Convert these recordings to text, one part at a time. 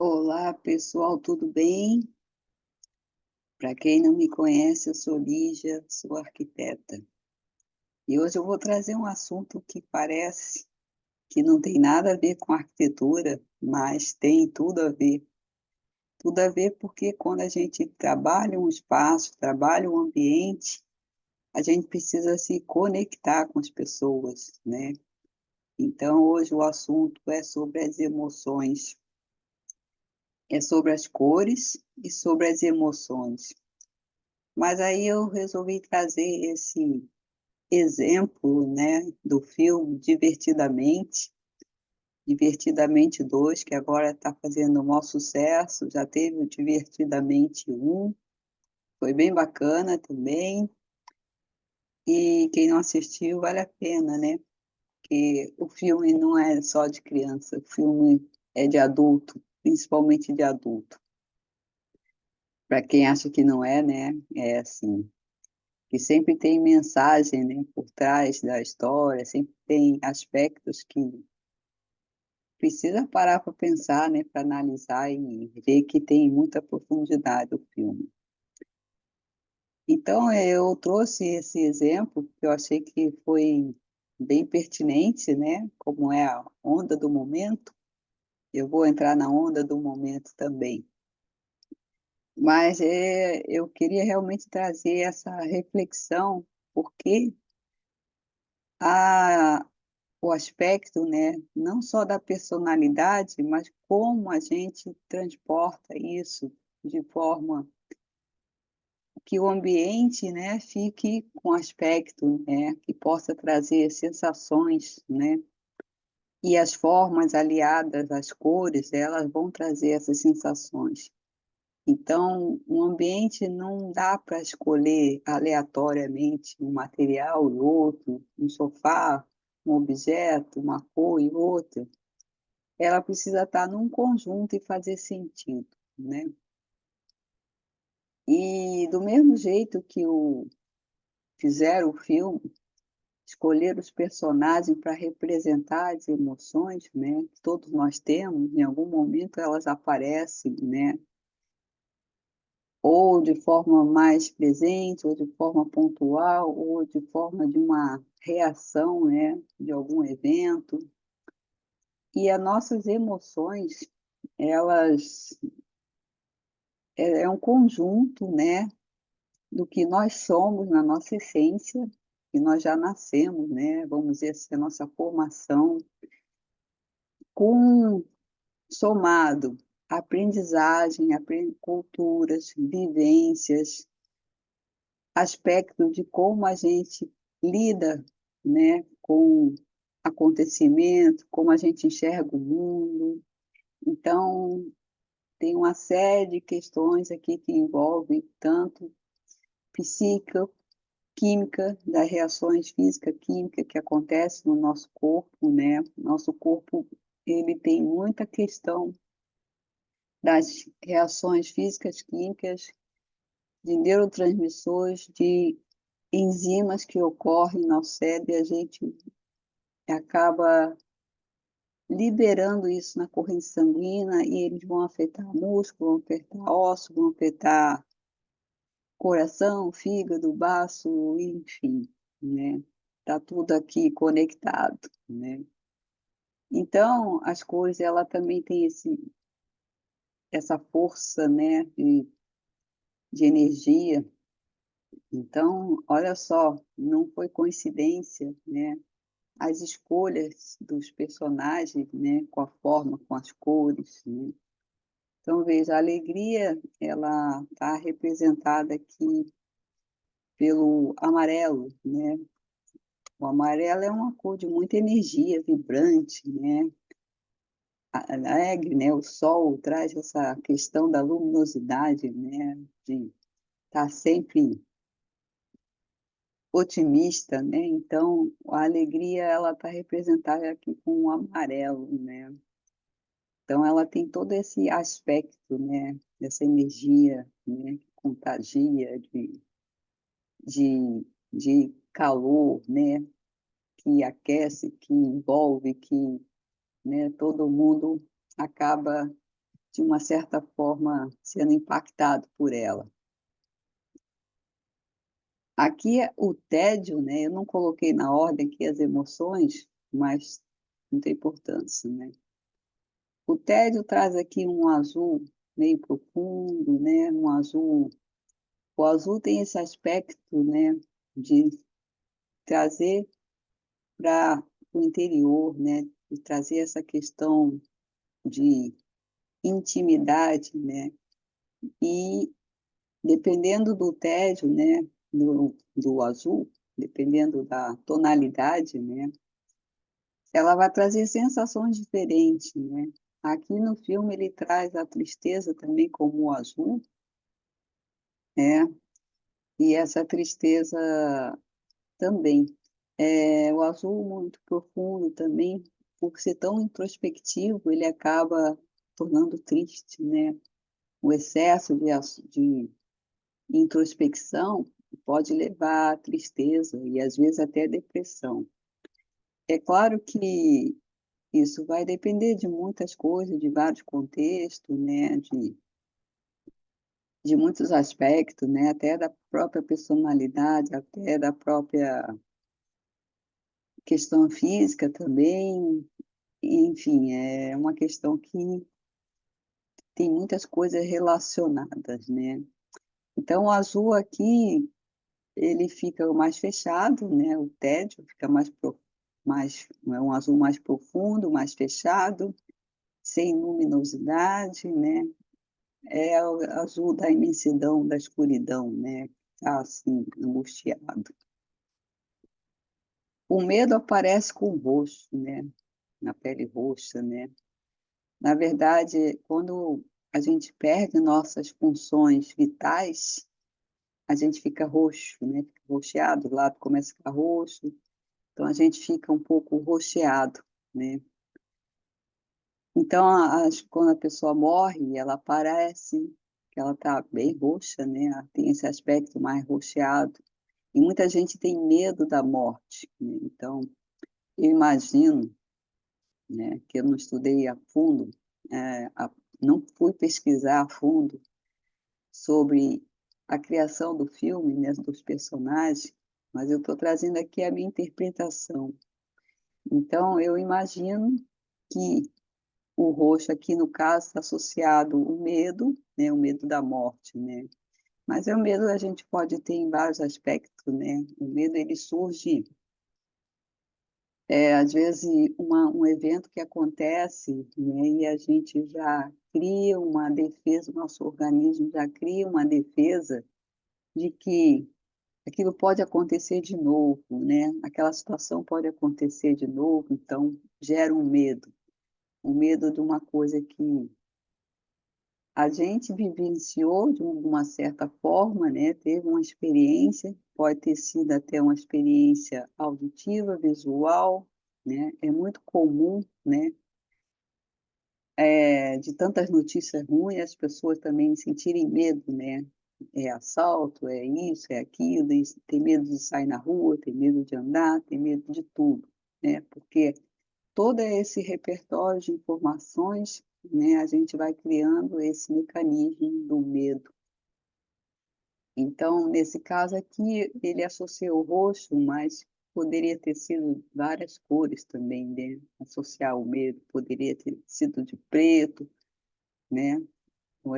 Olá, pessoal, tudo bem? Para quem não me conhece, eu sou Lígia, sou arquiteta. E hoje eu vou trazer um assunto que parece que não tem nada a ver com arquitetura, mas tem tudo a ver. Tudo a ver porque quando a gente trabalha um espaço, trabalha um ambiente, a gente precisa se conectar com as pessoas, né? Então, hoje o assunto é sobre as emoções, é sobre as cores e sobre as emoções. Mas aí eu resolvi trazer esse exemplo, né, do filme Divertidamente, Divertidamente 2, que agora está fazendo um maior sucesso, já teve o Divertidamente 1, foi bem bacana também, e quem não assistiu vale a pena, né, porque o filme não é só de criança, o filme é de adulto, principalmente de adulto. Para quem acha que não é, né, é assim, que sempre tem mensagem, né, por trás da história, sempre tem aspectos que precisa parar para pensar, né, para analisar e ver que tem muita profundidade o filme. Então, eu trouxe esse exemplo, que eu achei que foi bem pertinente, né, como é a onda do momento. Eu vou entrar na onda do momento também. Mas eu queria realmente trazer essa reflexão, porque a o aspecto, né, não só da personalidade, mas como a gente transporta isso de forma que o ambiente, né, fique com aspecto, né, que possa trazer sensações, né, e as formas aliadas às cores, elas vão trazer essas sensações. Então, o ambiente não dá para escolher aleatoriamente um material e outro, um sofá, um objeto, uma cor e outra. Ela precisa estar num conjunto e fazer sentido, né. E do mesmo jeito que fizeram o filme, escolheram os personagens para representar as emoções, né, que todos nós temos, em algum momento elas aparecem, né, ou de forma mais presente, ou de forma pontual, ou de forma de uma reação, né, de algum evento. E as nossas emoções, elas é um conjunto, né, do que nós somos na nossa essência, que nós já nascemos, né, vamos dizer assim, a nossa formação, com somado aprendizagem, culturas, vivências, aspecto de como a gente lida, né, com acontecimento, como a gente enxerga o mundo. Então, tem uma série de questões aqui que envolvem tanto psíquica, química, das reações física-química que acontecem no nosso corpo, né. Nosso corpo, ele tem muita questão das reações físicas, químicas, de neurotransmissores, de enzimas que ocorrem no cérebro e a gente acaba liberando isso na corrente sanguínea e eles vão afetar músculo, vão afetar osso, vão afetar coração, fígado, baço, enfim, né. Tá tudo aqui conectado, né. Então, as cores, ela também tem essa força, né, de energia. Então, olha só, não foi coincidência, né, as escolhas dos personagens, né, com a forma, com as cores, né. Então veja, a alegria, ela está representada aqui pelo amarelo, né. O amarelo é uma cor de muita energia, vibrante, né, alegre, né, o sol traz essa questão da luminosidade, né, de estar sempre otimista, né, então a alegria ela está representada aqui com o amarelo, né. Então ela tem todo esse aspecto, né, dessa energia, né, que contagia de calor, né, que aquece, que envolve, que, né, todo mundo acaba de uma certa forma, sendo impactado por ela. Aqui o tédio, né, eu não coloquei na ordem aqui as emoções, mas não tem importância, né. O tédio traz aqui um azul meio profundo, né, um azul o azul tem esse aspecto, né, de trazer para o interior, né, de trazer essa questão de intimidade, né, e dependendo do tédio, né, do azul, dependendo da tonalidade, né, ela vai trazer sensações diferentes, né. Aqui no filme ele traz a tristeza também como o azul, né, e essa tristeza também. O azul muito profundo também, por ser tão introspectivo, ele acaba tornando triste, né. O excesso de introspecção pode levar à tristeza e às vezes até depressão. É claro que isso vai depender de muitas coisas, de vários contextos, né, de muitos aspectos, né, até da própria personalidade, até da própria questão física também, enfim, é uma questão que tem muitas coisas relacionadas, né. Então o azul aqui, ele fica mais fechado, né, o tédio fica mais é um azul mais profundo, mais fechado, sem luminosidade, né. É o azul da imensidão, da escuridão, né, tá assim, angustiado. O medo aparece com o rosto, né, na pele roxa, né. Na verdade, quando a gente perde nossas funções vitais, a gente fica roxo, né, fica roxeado, o lado começa a ficar roxo, então a gente fica um pouco roxeado, né. Então quando a pessoa morre, ela parece que ela está bem roxa, né, ela tem esse aspecto mais roxeado, e muita gente tem medo da morte, né, então eu imagino, né, que eu não estudei a fundo, não fui pesquisar a fundo sobre a criação do filme, né, dos personagens, mas eu estou trazendo aqui a minha interpretação. Então eu imagino que o roxo aqui no caso está associado o medo, né, o medo da morte, né. Mas é o medo a gente pode ter em vários aspectos, né. O medo ele surge, às vezes um evento que acontece, né, e a gente já cria uma defesa, o nosso organismo já cria uma defesa de que aquilo pode acontecer de novo, né, aquela situação pode acontecer de novo, então gera um medo de uma coisa que a gente vivenciou de uma certa forma, né, teve uma experiência, pode ter sido até uma experiência auditiva, visual, né, é muito comum, né, de tantas notícias ruins, as pessoas também sentirem medo, né, é assalto, é isso, é aquilo, isso, tem medo de sair na rua, tem medo de andar, tem medo de tudo, né, porque todo esse repertório de informações, né, a gente vai criando esse mecanismo do medo. Então, nesse caso aqui, ele associou o roxo, mas poderia ter sido várias cores também, né, associar o medo, poderia ter sido de preto, né, ou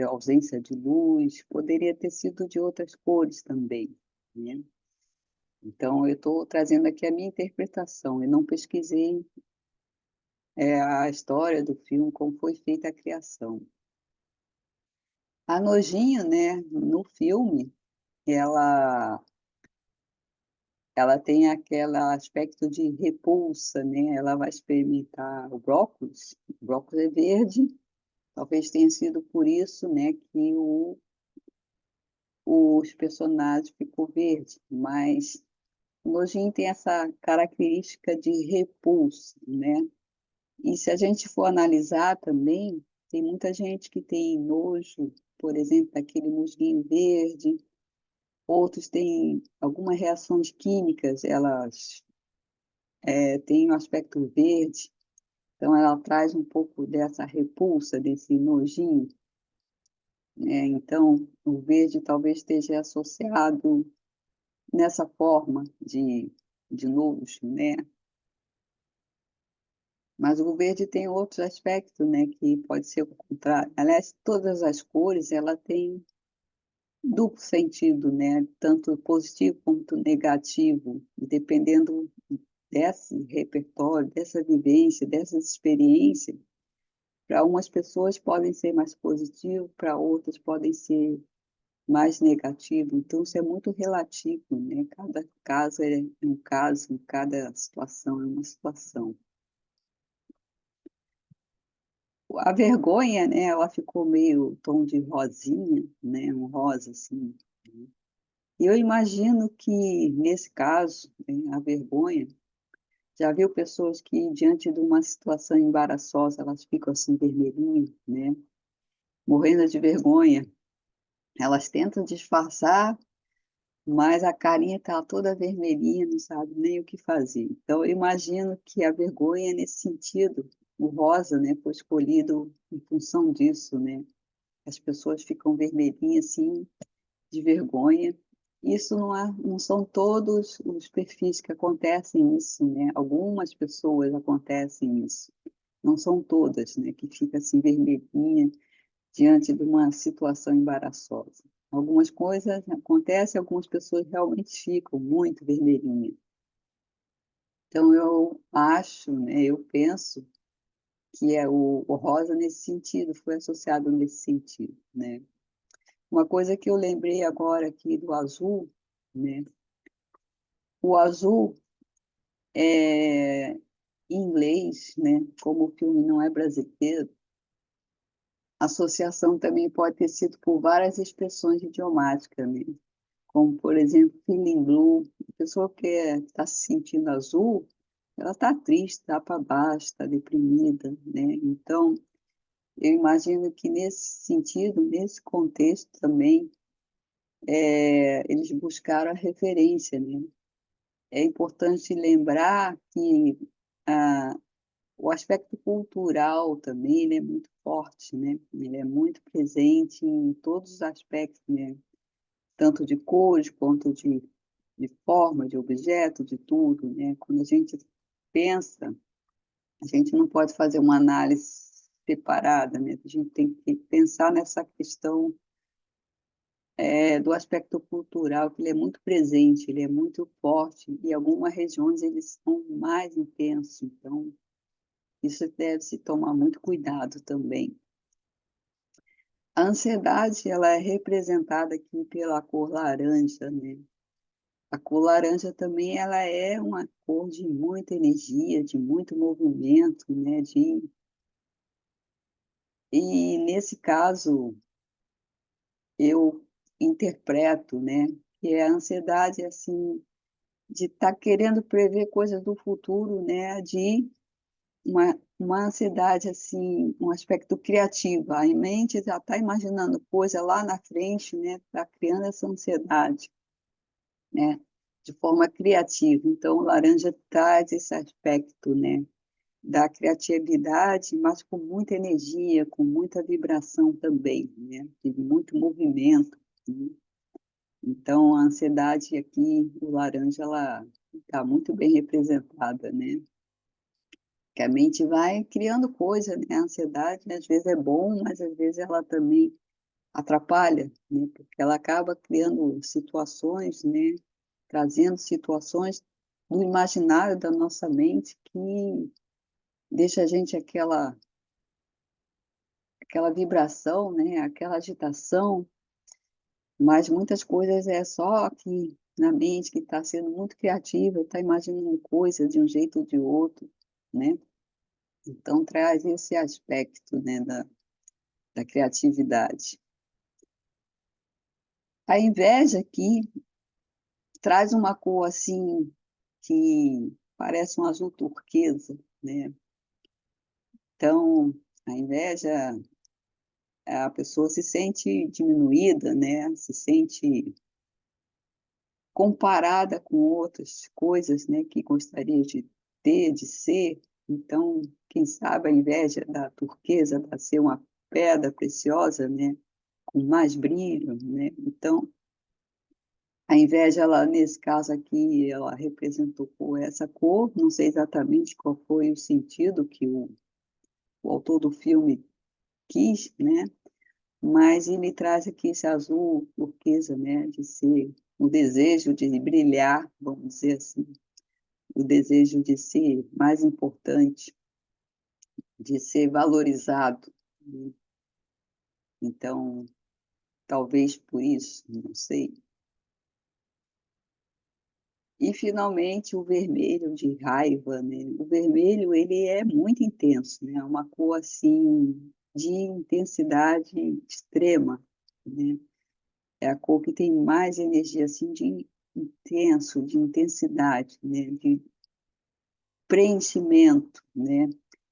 ausência de luz, poderia ter sido de outras cores também, né. Então eu estou trazendo aqui a minha interpretação, eu não pesquisei, a história do filme, como foi feita a criação. A nojinho, né, no filme, ela ela tem aquele aspecto de repulsa, né, ela vai experimentar o brócolis é verde, talvez tenha sido por isso, né, que os personagens ficou verde, mas o nojinho tem essa característica de repulsa, né. E se a gente for analisar também, tem muita gente que tem nojo, por exemplo, daquele musguinho verde, outros têm algumas reações químicas, elas, têm um aspecto verde. Então, ela traz um pouco dessa repulsa, desse nojinho, né? Então, o verde talvez esteja associado nessa forma de nojo, né? Mas o verde tem outros aspectos, né, que pode ser o contrário. Aliás, todas as cores, ela tem duplo sentido, né, tanto positivo quanto negativo, dependendo desse repertório, dessa vivência, dessas experiências. Para umas pessoas podem ser mais positivo, para outras podem ser mais negativo. Então, isso é muito relativo, né? Cada caso é um caso, cada situação é uma situação. A vergonha, né, ela ficou meio tom de rosinha, né, um rosa, assim. E eu imagino que, nesse caso, né, a vergonha, já viu pessoas que, diante de uma situação embaraçosa, elas ficam assim vermelhinhas, né, morrendo de vergonha. Elas tentam disfarçar, mas a carinha está toda vermelhinha, não sabe nem o que fazer. Então, eu imagino que a vergonha, nesse sentido, o rosa, né, foi escolhido em função disso, né? As pessoas ficam vermelhinhas, assim, de vergonha. Isso não são todos os perfis que acontecem isso, né? Algumas pessoas acontecem isso. Não são todas, né, que ficam assim vermelhinha diante de uma situação embaraçosa. Algumas coisas acontecem, algumas pessoas realmente ficam muito vermelhinhas. Então, eu acho, né, eu penso que é o rosa nesse sentido, foi associado nesse sentido, né? Uma coisa que eu lembrei agora aqui do azul, né? O azul é em inglês, né? Como o filme não é brasileiro, a associação também pode ter sido por várias expressões idiomáticas, né? Como, por exemplo, feeling blue. A pessoa que está se sentindo azul, ela está triste, está para baixo, está deprimida, né? Então, eu imagino que nesse sentido, nesse contexto também, eles buscaram a referência, né? É importante lembrar que o aspecto cultural também ele é muito forte, né? Ele é muito presente em todos os aspectos, né? Tanto de cores quanto de forma, de objeto, de tudo, né? Quando a gente pensa, a gente não pode fazer uma análise separada, né? A gente tem que pensar nessa questão do aspecto cultural, que ele é muito presente, ele é muito forte, e algumas regiões eles são mais intensos, então isso deve se tomar muito cuidado também. A ansiedade, ela é representada aqui pela cor laranja, né? A cor laranja também, ela é uma cor de muita energia, de muito movimento, né? E nesse caso, eu interpreto, né? Que a ansiedade, é assim, de estar querendo prever coisas do futuro, né? De uma ansiedade, assim, um aspecto criativo. A mente já está imaginando coisa lá na frente, né? Está criando essa ansiedade, né? De forma criativa. Então, o laranja traz esse aspecto, né? Da criatividade, mas com muita energia, com muita vibração também, né? De muito movimento, né? Então, a ansiedade aqui, o laranja, ela está muito bem representada, né? Que a mente vai criando coisa, né? A ansiedade, às vezes é bom, mas às vezes ela também atrapalha, né? Porque ela acaba criando situações, né? Trazendo situações do imaginário da nossa mente que deixa a gente aquela vibração, né? Aquela agitação, mas muitas coisas é só aqui na mente que está sendo muito criativa, está imaginando coisas de um jeito ou de outro, né? Então traz esse aspecto, né, da criatividade. A inveja aqui traz uma cor assim que parece um azul turquesa, né? Então, a inveja, a pessoa se sente diminuída, né? Se sente comparada com outras coisas, né, que gostaria de ter, de ser, então quem sabe a inveja da turquesa vai ser uma pedra preciosa, né? Com mais brilho, né? Então, a inveja, ela, nesse caso aqui, ela representou por essa cor, não sei exatamente qual foi o sentido que o autor do filme quis, né? Mas ele traz aqui esse azul turquesa, né? De ser o desejo de brilhar, vamos dizer assim, o desejo de ser mais importante, de ser valorizado, né? Então, talvez por isso, não sei. E finalmente o vermelho de raiva, né? O vermelho ele é muito intenso, né? É uma cor assim de intensidade extrema, né? É a cor que tem mais energia assim de intenso, de intensidade, né? De preenchimento, né?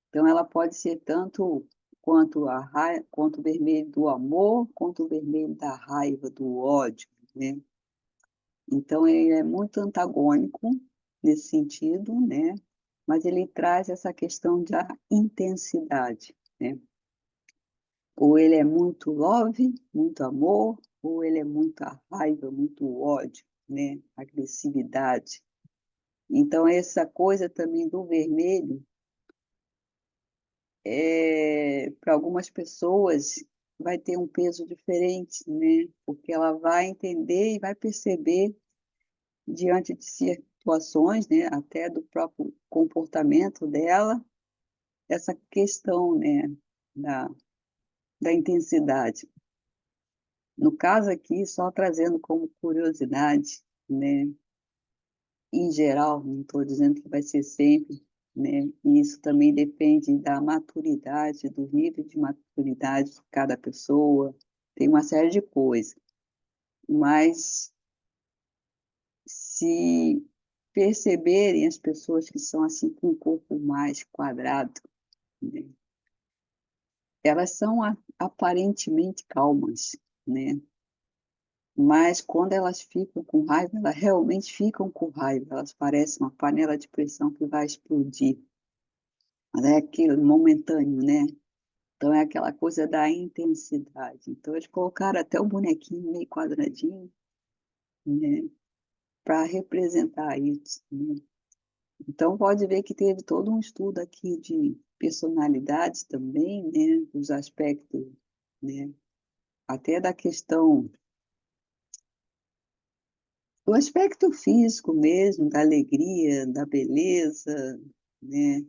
Então ela pode ser tanto quanto o vermelho do amor, quanto o vermelho da raiva, do ódio, né? Então, ele é muito antagônico nesse sentido, né? Mas ele traz essa questão da intensidade, né? Ou ele é muito love, muito amor, ou ele é muita raiva, muito ódio, né? Agressividade. Então, essa coisa também do vermelho, para algumas pessoas, vai ter um peso diferente, né? Porque ela vai entender e vai perceber diante de situações, né, até do próprio comportamento dela, essa questão, né, da, da intensidade. No caso aqui, só trazendo como curiosidade, né, em geral, não estou dizendo que vai ser sempre, né, e isso também depende da maturidade, do nível de maturidade de cada pessoa, tem uma série de coisas, mas se perceberem as pessoas que são assim com um corpo mais quadrado, né, elas são aparentemente calmas, né? Mas quando elas ficam com raiva, elas realmente ficam com raiva, elas parecem uma panela de pressão que vai explodir. Mas é aquilo momentâneo, né? Então é aquela coisa da intensidade. Então eles colocaram até o bonequinho meio quadradinho, né? Para representar isso, né? Então, pode ver que teve todo um estudo aqui de personalidade também, né, dos aspectos, né, até da questão, do aspecto físico mesmo, da alegria, da beleza, né,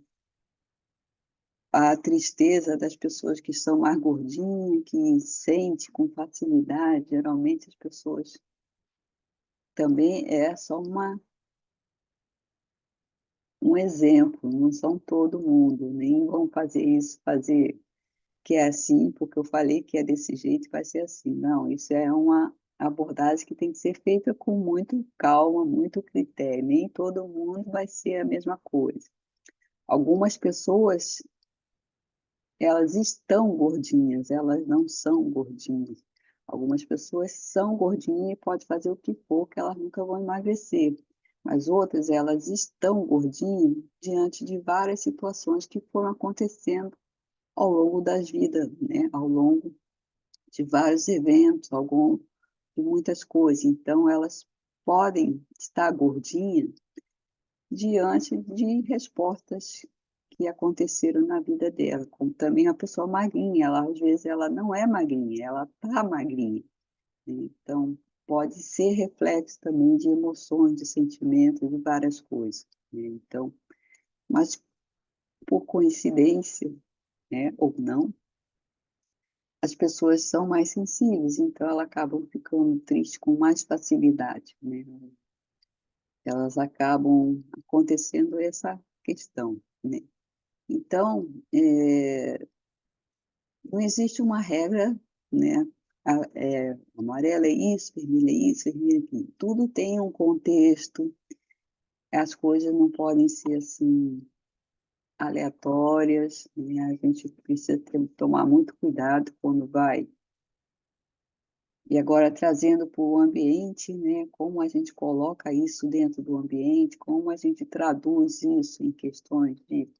a tristeza das pessoas que são mais gordinhas, que sente com facilidade, geralmente as pessoas também é só um exemplo, não são todo mundo, nem vão fazer isso, fazer que é assim, porque eu falei que é desse jeito, vai ser assim. Não, isso é uma abordagem que tem que ser feita com muito calma, muito critério. Nem todo mundo vai ser a mesma coisa. Algumas pessoas, elas estão gordinhas, elas não são gordinhas. Algumas pessoas são gordinhas e pode fazer o que for, que elas nunca vão emagrecer. Mas outras, elas estão gordinhas diante de várias situações que foram acontecendo ao longo das vidas, né? Ao longo de vários eventos, algum, de muitas coisas. Então, elas podem estar gordinhas diante de respostas que aconteceram na vida dela, como também a pessoa magrinha, ela, às vezes ela não é magrinha, ela está magrinha, né? Então, pode ser reflexo também de emoções, de sentimentos, de várias coisas, né? Então, mas por coincidência, né, ou não, as pessoas são mais sensíveis, então elas acabam ficando tristes com mais facilidade, né? Elas acabam acontecendo essa questão, né? Então, não existe uma regra, né? Amarelo é isso, vermelho é isso, vermelho é aquilo. Tudo tem um contexto, as coisas não podem ser assim aleatórias, né? A gente precisa tomar muito cuidado quando vai. E agora trazendo para o ambiente, né, como a gente coloca isso dentro do ambiente, como a gente traduz isso em questões de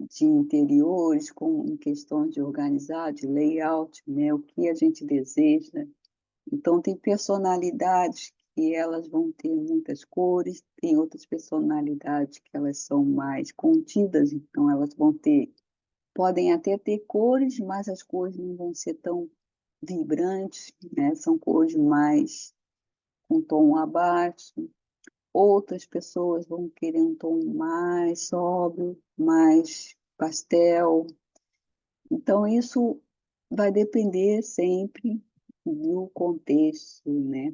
de interiores, com em questões de organizar, de layout, né, o que a gente deseja. Então tem personalidades que elas vão ter muitas cores, tem outras personalidades que elas são mais contidas, então elas vão ter podem até ter cores, mas as cores não vão ser tão vibrantes, né, são cores mais com tom abaixo. Outras pessoas vão querer um tom mais sóbrio, mais pastel. Então isso vai depender sempre do contexto, né,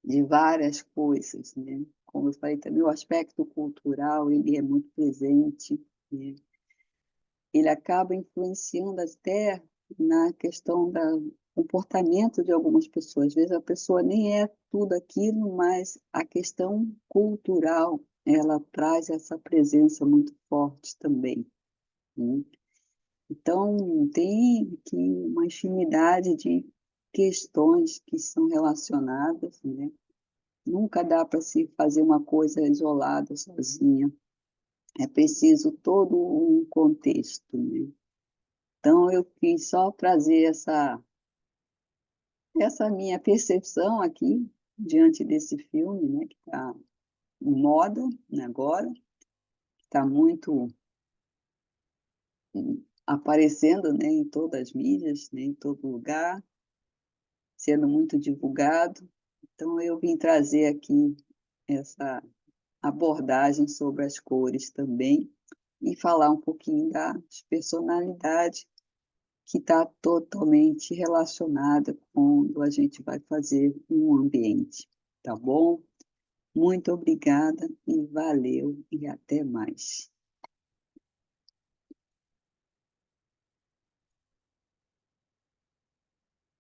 de várias coisas, né. Como eu falei também, o aspecto cultural, ele é muito presente, né, ele acaba influenciando até na questão da comportamento de algumas pessoas. Às vezes a pessoa nem é tudo aquilo, mas a questão cultural, ela traz essa presença muito forte também, né. Então, tem aqui uma infinidade de questões que são relacionadas, né. Nunca dá para se fazer uma coisa isolada, sozinha, é preciso todo um contexto, né. Então eu quis só trazer essa minha percepção aqui, diante desse filme, né, que está em moda, né, agora, está muito, aparecendo, né, em todas as mídias, né, em todo lugar, sendo muito divulgado. Então eu vim trazer aqui essa abordagem sobre as cores também, e falar um pouquinho das personalidades que está totalmente relacionada quando a gente vai fazer um ambiente, tá bom? Muito obrigada e valeu, e até mais.